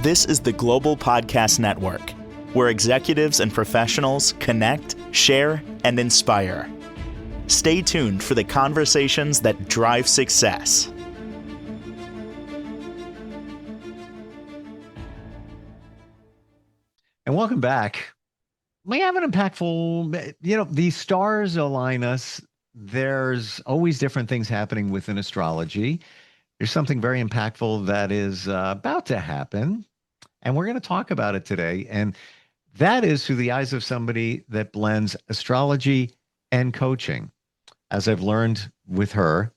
This is the Global Podcast Network, where executives and professionals connect, share, and inspire. Stay tuned for the conversations that drive success. And welcome back. We have an impactful, the stars align us. There's always different things happening within astrology. There's something very impactful that is about to happen. And we're going to talk about it today. And that is through the eyes of somebody that blends astrology and coaching. As I've learned with her,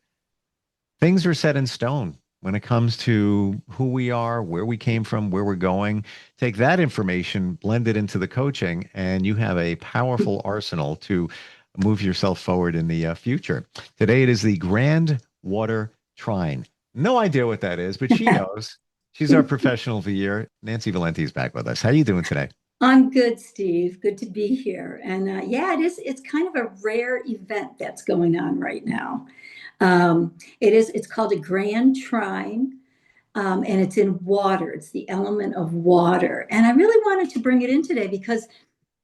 things are set in stone when it comes to who we are, where we came from, where we're going. Take that information, blend it into the coaching, and you have a powerful arsenal to move yourself forward in the future. Today, it is the Grand Water Trine. No idea what that is, but she knows. She's our professional of the year. Nancy Volante is back with us. How are you doing today? I'm good, Steve. Good to be here. And yeah, it is. It's kind of a rare event that's going on right now. It's called a Grand Trine, and it's in water. It's the element of water. And I really wanted to bring it in today because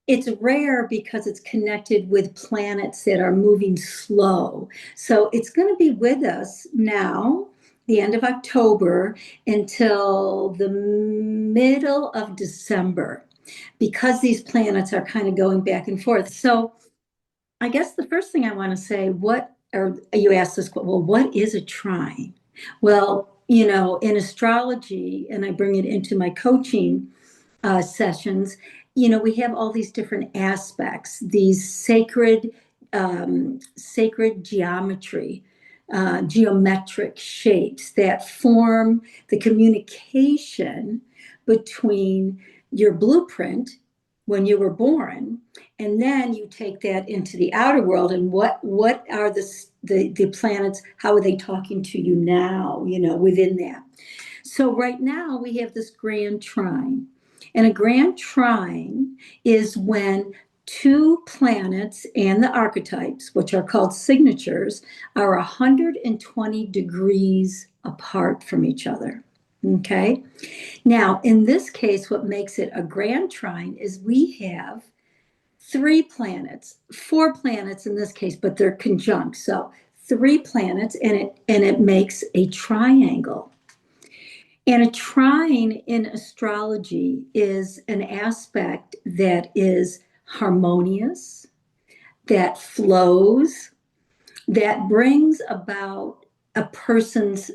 it's rare because it's connected with planets that are moving slow. So it's going to be with us now, the end of October, until the middle of December, because these planets are kind of going back and forth. So I guess the first thing I want to say, you asked this, well, what is a trine? Well, in astrology, and I bring it into my coaching sessions, we have all these different aspects, these sacred geometry, geometric shapes that form the communication between your blueprint when you were born, and then you take that into the outer world, and what are the planets, how are they talking to you now, within that. So right now we have this grand trine, and a grand trine is when two planets and the archetypes, which are called signatures, are 120 degrees apart from each other. Okay. Now, in this case, what makes it a grand trine is we have four planets in this case, but they're conjunct. So 3 planets, and it makes a triangle. And a trine in astrology is an aspect that is harmonious, that flows, that brings about a person's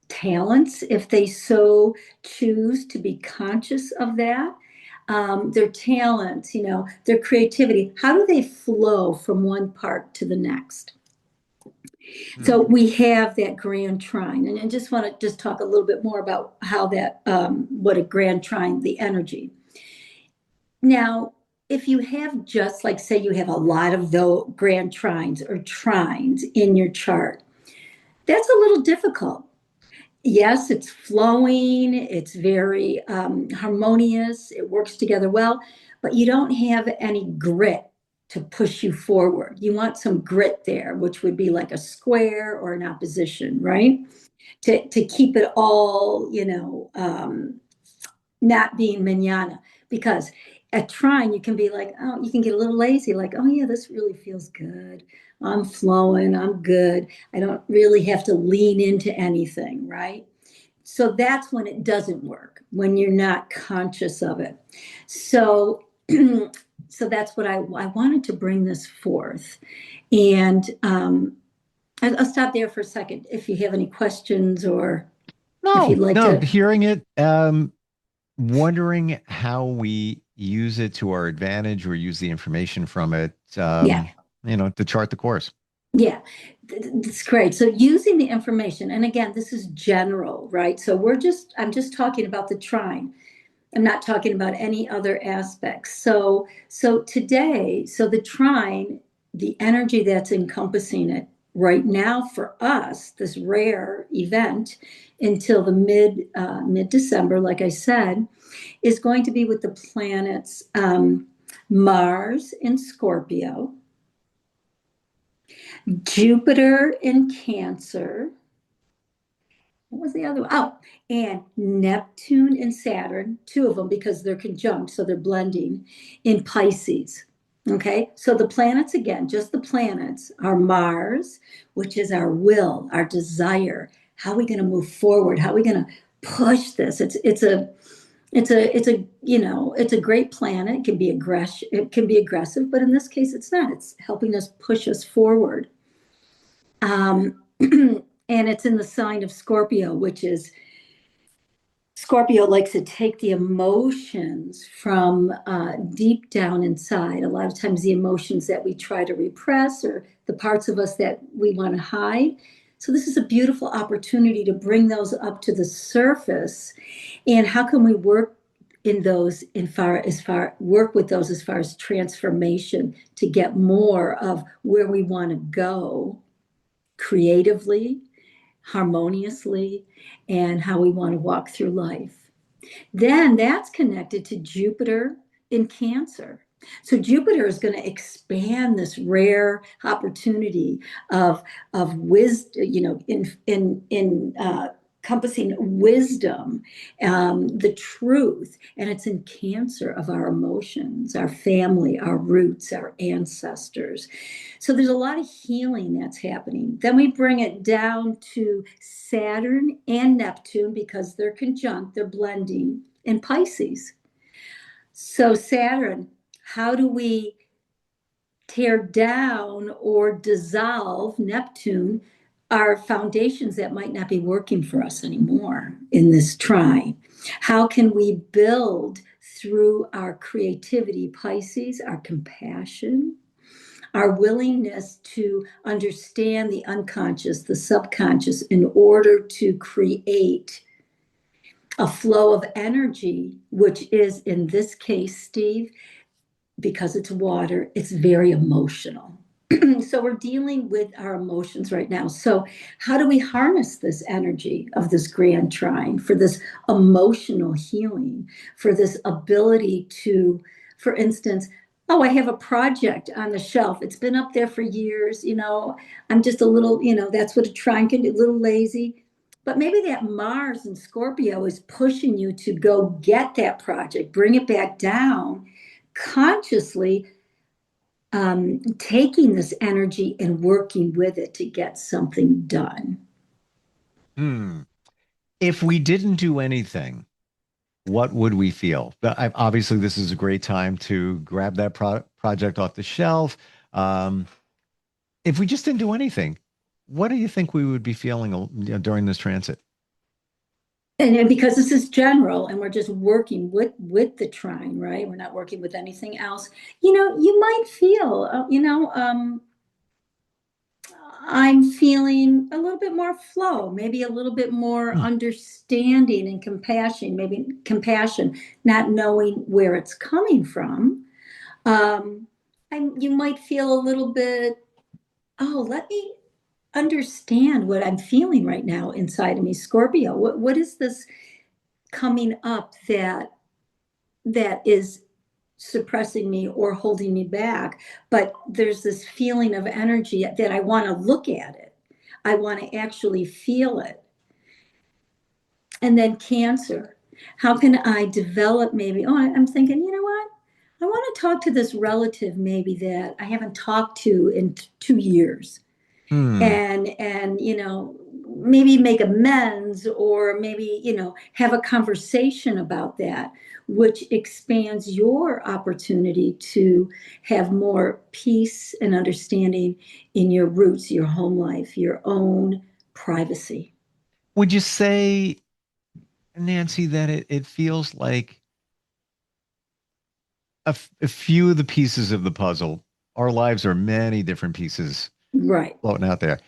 talents, if they so choose to be conscious of that. Their talents, their creativity, how do they flow from one part to the next? So we have that grand trine, and I just want to talk a little bit more about how that, what a grand trine, the energy. Now, if you have just like, say you have a lot of the grand trines or trines in your chart, that's a little difficult. Yes, it's flowing, it's very harmonious, it works together well, but you don't have any grit to push you forward. You want some grit there, which would be like a square or an opposition, right? To keep it all, not being manana. Because at trine, you can be like, oh, you can get a little lazy, like, oh yeah, this really feels good. I'm flowing, I'm good. I don't really have to lean into anything, right? So that's when it doesn't work, when you're not conscious of it. So so that's what I wanted to bring this forth. And I'll stop there for a second if you have any questions, or if you'd like to. Hearing it, wondering how we use it to our advantage or use the information from it, to chart the course. Yeah, that's great. So using the information, and again, this is general, right? So I'm just talking about the trine. I'm not talking about any other aspects. So today, the trine, the energy that's encompassing it right now for us, this rare event until the mid-December, like I said, is going to be with the planets Mars in Scorpio, Jupiter in Cancer, what was the other one? Oh, and Neptune and Saturn, two of them because they're conjunct, so they're blending in Pisces. Okay, so the planets, again, just the planets, are Mars, which is our will, our desire. How are we going to move forward? How are we going to push this? It's a great planet. It can be aggressive, but in this case, it's not. It's helping us push us forward. And it's in the sign of Scorpio, which is Scorpio likes to take the emotions from deep down inside. A lot of times, the emotions that we try to repress or the parts of us that we want to hide. So, this is a beautiful opportunity to bring those up to the surface. And how can we work in those work with those as far as transformation to get more of where we want to go creatively, harmoniously, and how we want to walk through life. Then that's connected to Jupiter in Cancer. So Jupiter is going to expand this rare opportunity of wisdom, in encompassing wisdom, the truth, and it's in Cancer of our emotions, our family, our roots, our ancestors. So there's a lot of healing that's happening. Then we bring it down to Saturn and Neptune because they're conjunct, they're blending in Pisces. So Saturn, how do we tear down or dissolve Neptune, our foundations that might not be working for us anymore in this trine? How can we build through our creativity, Pisces, our compassion, our willingness to understand the unconscious, the subconscious, in order to create a flow of energy, which is, in this case, Steve, because it's water, it's very emotional. So we're dealing with our emotions right now. So how do we harness this energy of this grand trine for this emotional healing, for this ability to, for instance, oh, I have a project on the shelf. It's been up there for years. I'm just a little, that's what a trine can do, a little lazy. But maybe that Mars and Scorpio is pushing you to go get that project, bring it back down consciously, taking this energy and working with it to get something done. If we didn't do anything, what would we feel? Obviously, this is a great time to grab that project off the shelf. Um, if we just didn't do anything, what do you think we would be feeling, during this transit? And because this is general and we're just working with the trine, right? We're not working with anything else. You might feel, I'm feeling a little bit more flow, maybe a little bit more Hmm. understanding and compassion, maybe compassion, not knowing where it's coming from. Um, and you might feel a little bit, oh, let me understand what I'm feeling right now inside of me. Scorpio, what is this coming up that is suppressing me or holding me back? But there's this feeling of energy that I want to look at it. I want to actually feel it. And then Cancer. How can I develop maybe? Oh, I'm thinking, you know what? I want to talk to this relative maybe that I haven't talked to in 2 years. Hmm. And maybe make amends, or maybe have a conversation about that, which expands your opportunity to have more peace and understanding in your roots, your home life, your own privacy. Would you say, Nancy, that it feels like a few of the pieces of the puzzle, our lives are many different pieces Right. floating out there,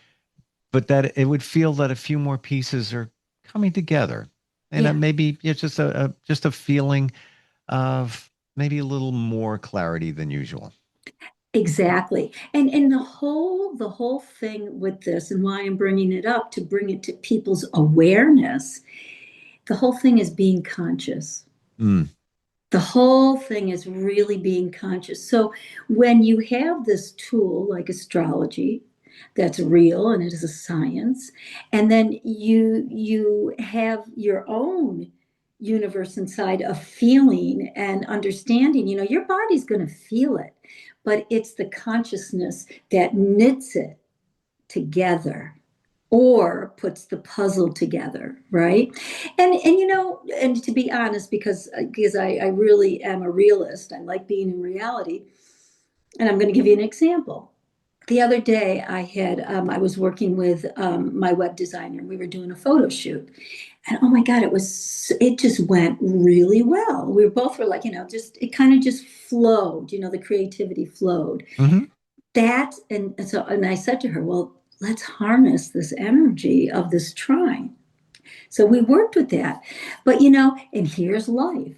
but that it would feel that a few more pieces are coming together, and Yeah, maybe it's just a feeling of maybe a little more clarity than usual. exactly. And the whole thing with this, and why I'm bringing it up, to bring it to people's awareness, the whole thing is being conscious. Mm. The whole thing is really being conscious. So when you have this tool like astrology, that's real and it is a science. And then you have your own universe inside of feeling and understanding. Your body's going to feel it, but it's the consciousness that knits it together or puts the puzzle together, right? And to be honest, because I really am a realist, I like being in reality. And I'm going to give you an example. The other day, I was working with my web designer. We were doing a photo shoot, and oh my God, it just went really well. We both were like, just it kind of just flowed. The creativity flowed. Hmm. And I said to her, well, let's harness this energy of this trine. So we worked with that, but and here's life.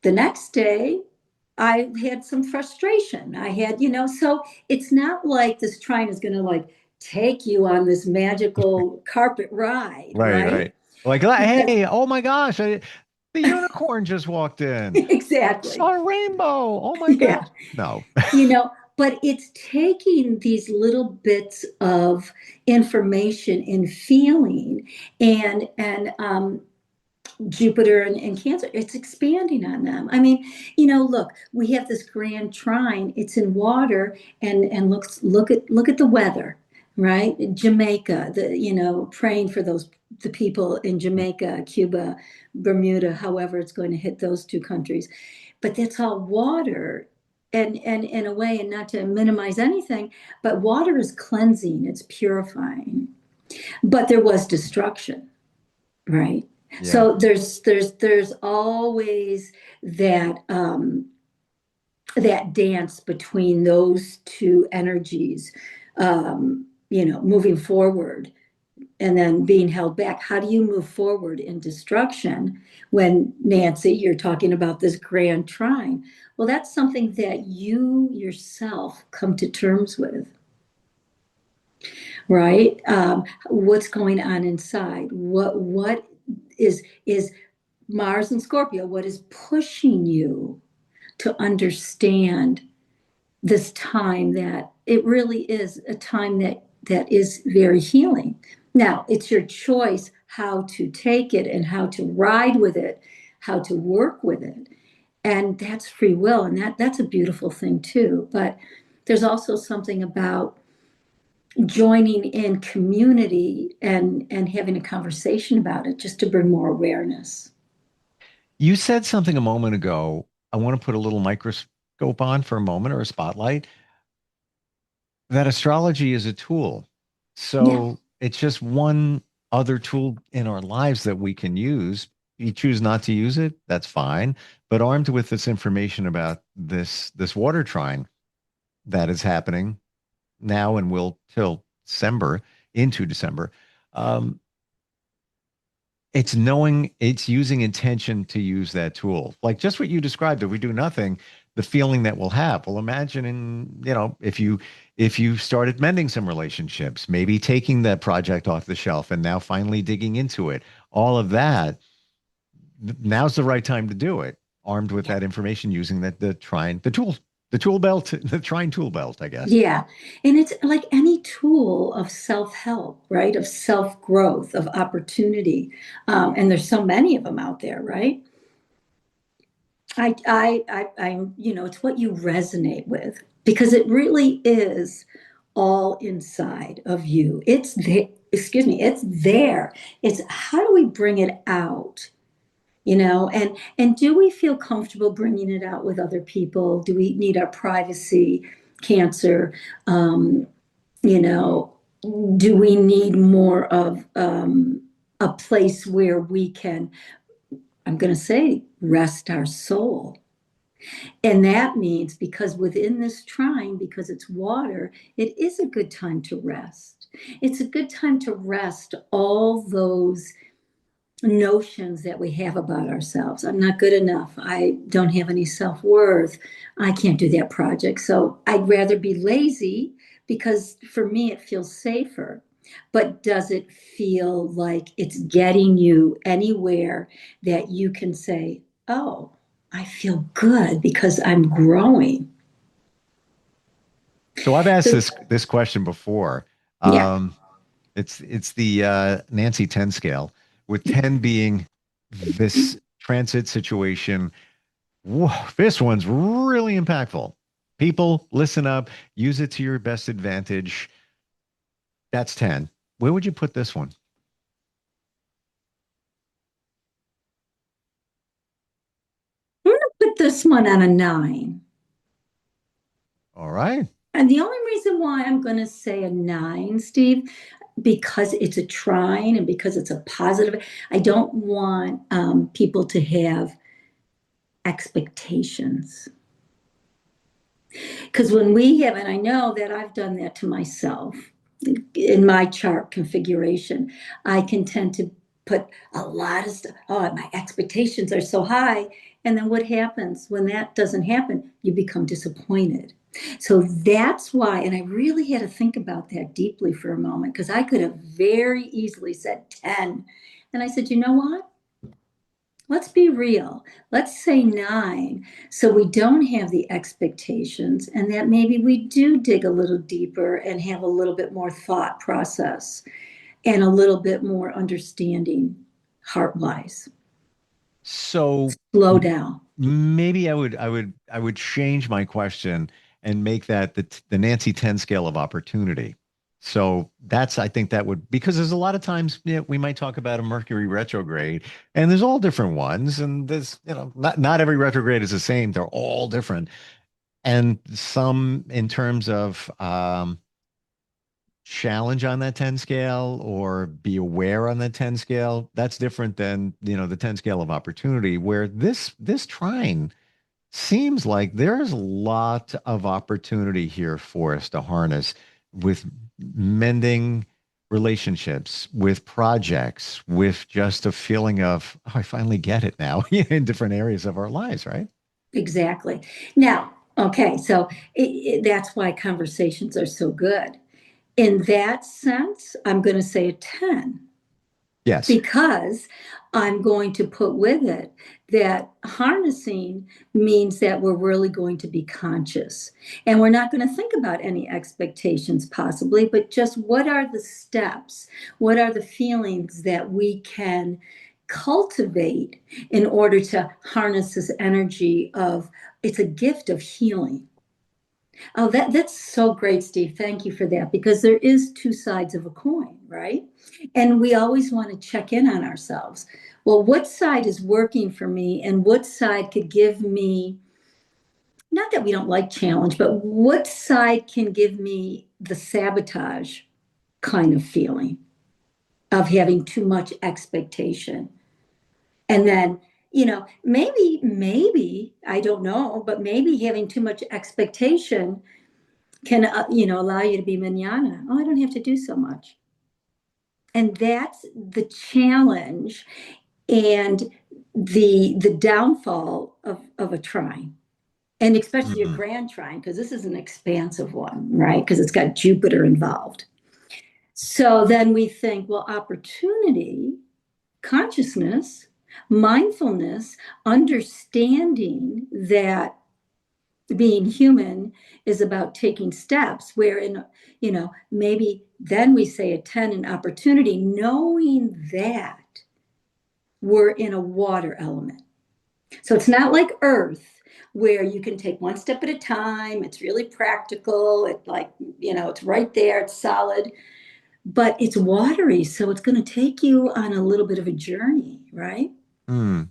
The next day, I had some frustration. So it's not like this trine is going to like take you on this magical carpet ride, Right, right? right. Like, hey, oh my gosh, the unicorn just walked in. Exactly. Saw a rainbow. Oh my gosh. Yeah. No. But it's taking these little bits of information and feeling and Jupiter and Cancer, it's expanding on them. I mean, look, we have this grand trine. It's in water, and look at the weather, right? Jamaica, praying for the people in Jamaica, Cuba, Bermuda, however it's going to hit those two countries. But that's all water. And in a way, and not to minimize anything, but water is cleansing, it's purifying. But there was destruction. Right. Yeah. So there's always that dance between those two energies, moving forward and then being held back. How do you move forward in destruction when, Nancy, you're talking about this grand trine? Well, that's something that you yourself come to terms with, right? What's going on inside? What is Mars and Scorpio, what is pushing you to understand this time, that it really is a time that is very healing. Now, it's your choice how to take it and how to ride with it, how to work with it. And that's free will. And that's a beautiful thing too. But there's also something about joining in community and having a conversation about it just to bring more awareness. You said something a moment ago. I want to put a little microscope on for a moment or a spotlight. That astrology is a tool. Yeah. So it's just one other tool in our lives that we can use. You choose not to use it, that's fine. But armed with this information about this water trine that is happening now and will till December, into December, um, it's using intention to use that tool. Like just what you described, if we do nothing, the feeling that we'll have. Well, imagine if you started mending some relationships, maybe taking that project off the shelf and now finally digging into it. All of that, now's the right time to do it, armed with that information, using the tool belt, the trine tool belt, I guess. Yeah. And it's like any tool of self-help, right? Of self-growth, of opportunity. And there's so many of them out there, right? It's what you resonate with because it really is all inside of you. It's there, excuse me, it's there. It's how do we bring it out? And do we feel comfortable bringing it out with other people? Do we need our privacy? Cancer, you know, do we need more of a place where we can, I'm going to say, rest our soul? And that means because within this trine, because it's water, it is a good time to rest. It's a good time to rest all those notions that we have about ourselves. I'm not good enough. I don't have any self worth. I can't do that project. So I'd rather be lazy because for me, it feels safer. But does it feel like it's getting you anywhere that you can say, oh, I feel good because I'm growing? So I've asked So, this question before. yeah. Um, it's the Nancy 10 scale, with 10 being this transit situation. Whoa, this one's really impactful. People, listen up, use it to your best advantage. That's 10. Where would you put this one? I'm going to put this one on a 9. All right. And the only reason why I'm going to say a 9, Steve, because it's a trine and because it's a positive, I don't want people to have expectations. Because when we have, and I know that I've done that to myself in my chart configuration, I can tend to put a lot of stuff. Oh, my expectations are so high. And then what happens when that doesn't happen? You become disappointed. So that's why, and I really had to think about that deeply for a moment because I could have very easily said 10. And I said, you know what? Let's be real. Let's say 9. So we don't have the expectations, and that maybe we do dig a little deeper and have a little bit more thought process and a little bit more understanding heart wise. So Slow down. maybe I would change my question and make that the Nancy 10 scale of opportunity. So that's I think that would because there's a lot of times we might talk about a Mercury retrograde and there's all different ones and there's not every retrograde is the same. They're all different. And some in terms of challenge on that 10 scale or be aware on that 10 scale, that's different than the 10 scale of opportunity where this trine seems like there's a lot of opportunity here for us to harness with mending relationships, with projects, with just a feeling of, oh, I finally get it now in different areas of our lives, right? Exactly. Now, okay, so that's why conversations are so good. In that sense, I'm going to say a 10. Yes. Because I'm going to put with it that harnessing means that we're really going to be conscious. And we're not going to think about any expectations, possibly, but just what are the steps? What are the feelings that we can cultivate in order to harness this energy of it's a gift of healing. Oh, that's so great, Steve. Thank you for that because there is two sides of a coin, right? And we always want to check in on ourselves. Well, what side is working for me and what side could give me, not that we don't like challenge, but what side can give me the sabotage kind of feeling of having too much expectation? And then, maybe, I don't know, but maybe having too much expectation can allow you to be manana. Oh, I don't have to do so much. And that's the challenge and the downfall of a trine. And especially a Mhm. grand trine, because this is an expansive one, right? Because it's got Jupiter involved. So then we think, well, opportunity, consciousness, mindfulness, understanding that being human is about taking steps wherein maybe then we say a 10 in opportunity knowing that we're in a water element, so it's not like earth where you can take one step at a time. It's really practical. It like it's right there, it's solid, but it's watery, so it's going to take you on a little bit of a journey, right? Mm.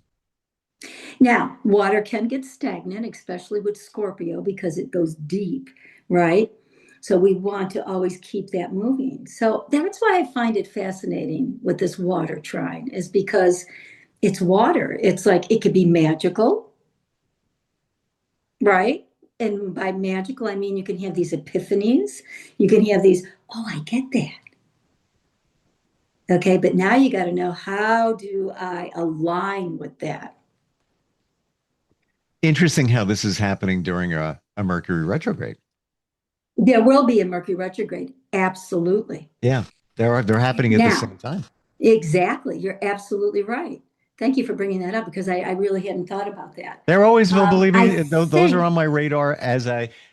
Now, water can get stagnant, especially with Scorpio, because it goes deep, right? So we want to always keep that moving. So that's why I find it fascinating with this water trine, is because it's water. It's like it could be magical, right? And by magical, I mean you can have these epiphanies. You can have these, oh, I get that. Okay, but now you got to know, how do I align with that? Interesting how this is happening during a Mercury retrograde. There will be a Mercury retrograde. Absolutely. Yeah, they're happening at the Now, same time. exactly. You're absolutely right. Thank you for bringing that up because I really hadn't thought about that. They're always, well, believe I me, those are think on my radar as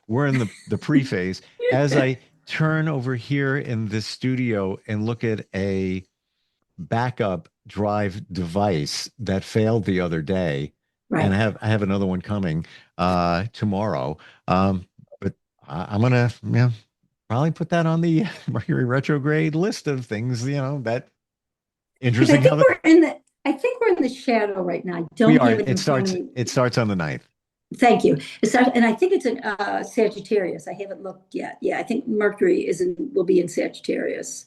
we're in the pre-phase. As I turn over here in this studio and look at a backup drive device that failed the other day, and right. I have another one coming tomorrow. But I'm gonna, probably put that on the Mercury retrograde list of things, that Because interesting how that I think we're in the shadow right now. I we don't are. have it in front of me. It starts on the ninth. Thank you. And I think it's in Sagittarius. I haven't looked yet. Yeah, I think Mercury will be in Sagittarius.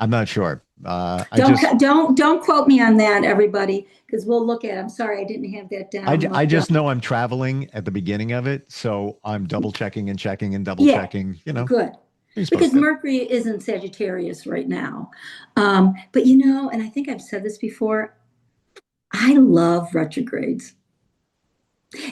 I'm not sure. I just Don't quote me on that, everybody, because we'll look at it. I'm sorry, I didn't have that down I looked just up. know I'm traveling at the beginning of it, so I'm double checking and checking and double Yeah, checking. good. You're supposed Because to. Mercury is in Sagittarius right now. But and I think I've said this before, I love retrogrades.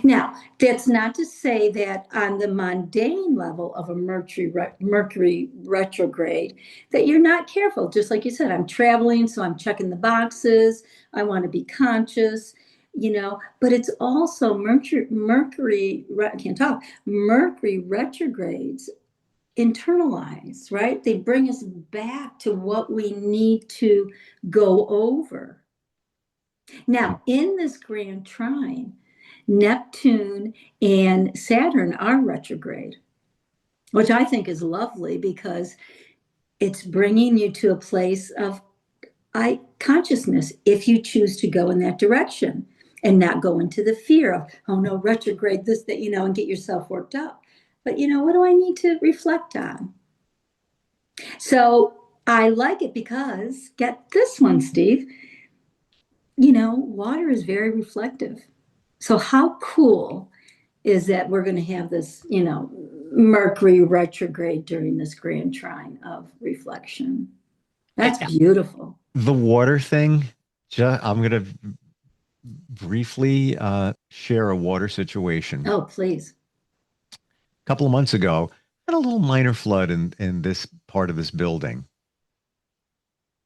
Now, that's not to say that on the mundane level of a Mercury retrograde, that you're not careful. Just like you said, I'm traveling, so I'm checking the boxes. I want to be conscious, But it's also I can't talk. Mercury retrogrades internalize, right? They bring us back to what we need to go over. Now, in this grand trine, Neptune and Saturn are retrograde, which I think is lovely because it's bringing you to a place of consciousness if you choose to go in that direction and not go into the fear of, oh no, retrograde, this, that, and get yourself worked up. But, what do I need to reflect on? So I like it because, get this one, Steve, water is very reflective. So how cool is that we're going to have this, Mercury retrograde during this grand trine of reflection. That's beautiful. The water thing, I'm going to briefly share a water situation. Oh, please. A couple of months ago, had a little minor flood in this part of this building.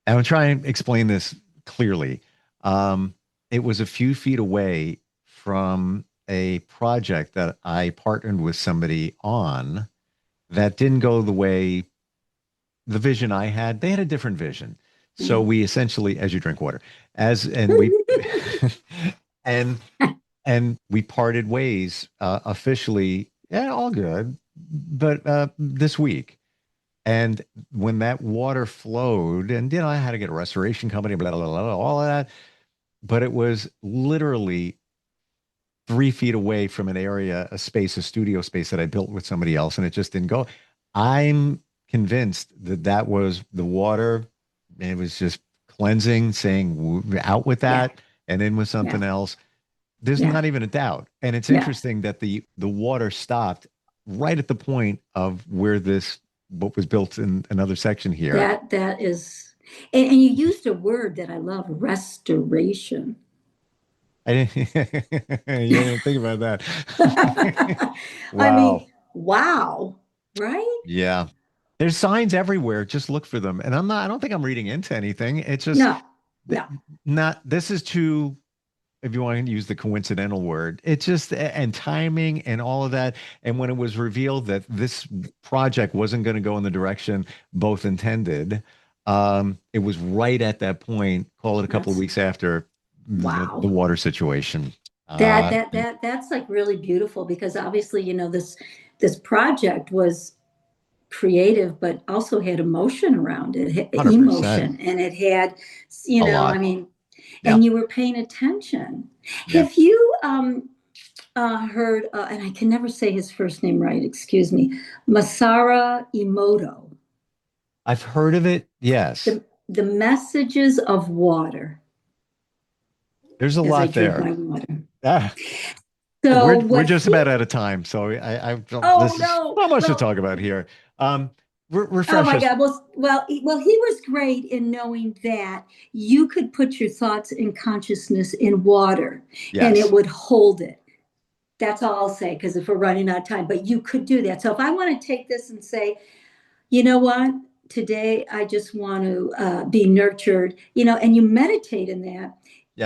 And I'm trying to explain this clearly. It was a few feet away from a project that I partnered with somebody on that didn't go the way the vision I had. They had a different vision. So we essentially, as you drink water, and we and and we parted ways officially. Yeah, all good. But this week, and when that water flowed, and I had to get a restoration company, blah blah blah, all of that. But it was literally 3 feet away from an area, a studio space that I built with somebody else, and it just didn't go. I'm convinced that that was the water. It was just cleansing, saying out with Yeah, that and in with something yeah, else. There's yeah, not even a doubt. And it's yeah. interesting that the water stopped right at the point of where what was built in another section here. That is, and you used a word that I love, restoration. I didn't, you didn't think about that. I Wow. mean, wow, right? Yeah. There's signs everywhere. Just look for them. And I don't think I'm reading into anything. It's just No, th- no. not, this is too, if you want to use the coincidental word, it's just, and timing and all of that. And when it was revealed that this project wasn't going to go in the direction both intended, it was right at that point, call it a couple of That's weeks after the wow. water situation. That's like really beautiful because obviously, this project was creative, but also had emotion around it, emotion, 100%. and it had, A I lot. mean, Yeah. and you were paying attention. Yeah. Have you heard, and I can never say his first name right, excuse me, Masara Emoto, I've heard of it. Yes. the messages of water There's a as I lot drink there. my water. Ah, So we're what just he, about out of time. So I oh this is no, not much to well, talk about here. oh Refresh my us. God. Well, he was great in knowing that you could put your thoughts and consciousness in water and it Yes. would hold it. That's all I'll say because if we're running out of time, but you could do that. So if I want to take this and say, you know what, today I just want to be nurtured, and you meditate in that.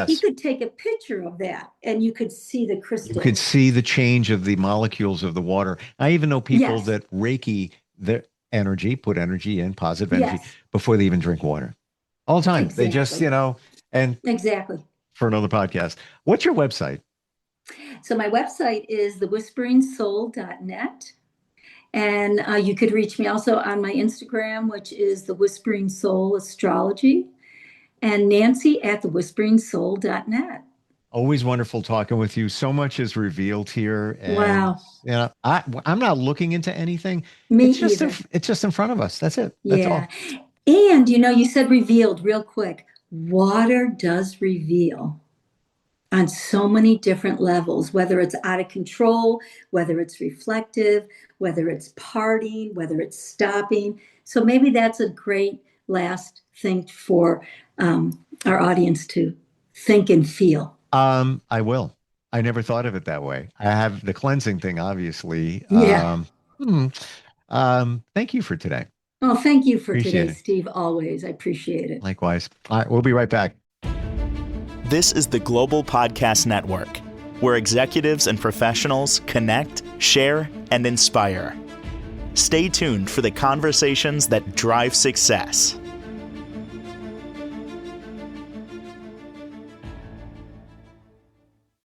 he Yes. could take a picture of that and you could see the You could crystals. see the change of the molecules of the water. I even know people Yes, that Reiki their energy, put energy in, positive energy, yes, before they even drink water. All the time. They just, exactly. and Exactly. for another podcast. What's your website? So my website is thewhisperingsoul.net. And you could reach me also on my Instagram, which is the Whispering Soul Astrology, and Nancy at thewhisperingsoul.net. Always wonderful talking with you. So much is revealed here, and Wow. I'm not looking into anything. Me It's either. just in front of us. That's it. That's Yeah. all. And you said revealed real quick. Water does reveal on so many different levels, whether it's out of control, whether it's reflective, whether it's parting, whether it's stopping. So maybe that's a great last thing for our audience to think and feel. I will. I never thought of it that way. I have the cleansing thing, obviously. Yeah. Hmm. Thank you for today. Oh, thank you for Appreciate today, it. Steve. Always. I appreciate it. Likewise. All right, we'll be right back. This is the Global Podcast Network, where executives and professionals connect, share, and inspire. Stay tuned for the conversations that drive success.